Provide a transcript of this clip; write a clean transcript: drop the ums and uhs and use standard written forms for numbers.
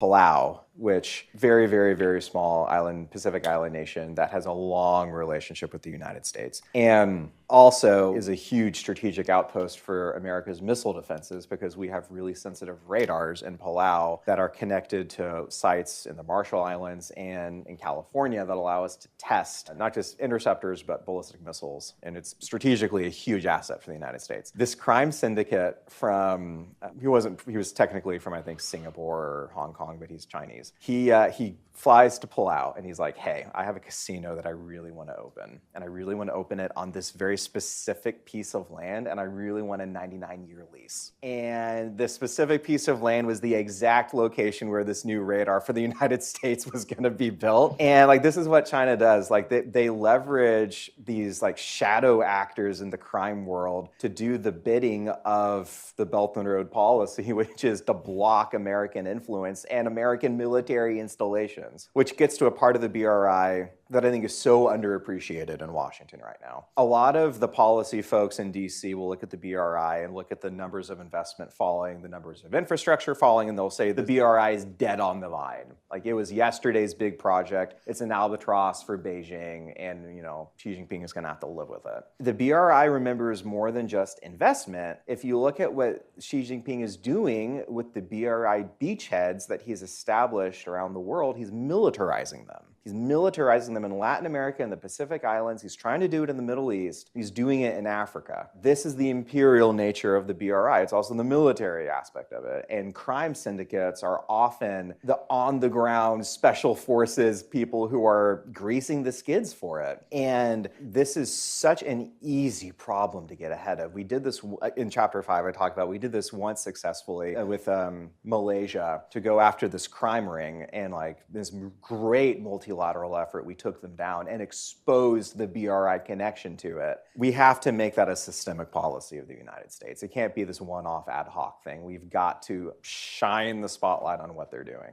Palau, which very, very, very small island, Pacific island nation that has a long relationship with the United States. And also is a huge strategic outpost for America's missile defenses because we have really sensitive radars in Palau that are connected to sites in the Marshall Islands and in California that allow us to test not just interceptors, but ballistic missiles. And it's strategically a huge asset for the United States. This crime syndicate from, he was technically from, I think, Singapore or Hong Kong, but he's Chinese. He flies to Palau and he's like, hey, I have a casino that I really want to open. And I really want to open it on this very specific piece of land. And I really want a 99-year lease. And this specific piece of land was the exact location where this new radar for the United States was going to be built. And like, this is what China does. Like they leverage these like shadow actors in the crime world to do the bidding of the Belt and Road policy, which is to block American influence and American military installations, which gets to a part of the BRI that I think is so underappreciated in Washington right now. A lot of the policy folks in DC will look at the BRI and look at the numbers of investment falling, the numbers of infrastructure falling, and they'll say the BRI is dead on the vine. Like it was yesterday's big project. It's an albatross for Beijing, and Xi Jinping is going to have to live with it. The BRI remembers more than just investment. If you look at what Xi Jinping is doing with the BRI beachheads that he's established around the world, he's militarizing them. He's militarizing them in Latin America and the Pacific Islands. He's trying to do it in the Middle East. He's doing it in Africa. This is the imperial nature of the BRI. It's also the military aspect of it. And crime syndicates are often the on-the-ground special forces people who are greasing the skids for it. And this is such an easy problem to get ahead of. We did this in Chapter 5, I talked about, we did this once successfully with Malaysia to go after this crime ring, and like this great multilateral effort, we took them down and exposed the BRI connection to it. We have to make that a systemic policy of the United States. It can't be this one-off ad hoc thing. We've got to shine the spotlight on what they're doing.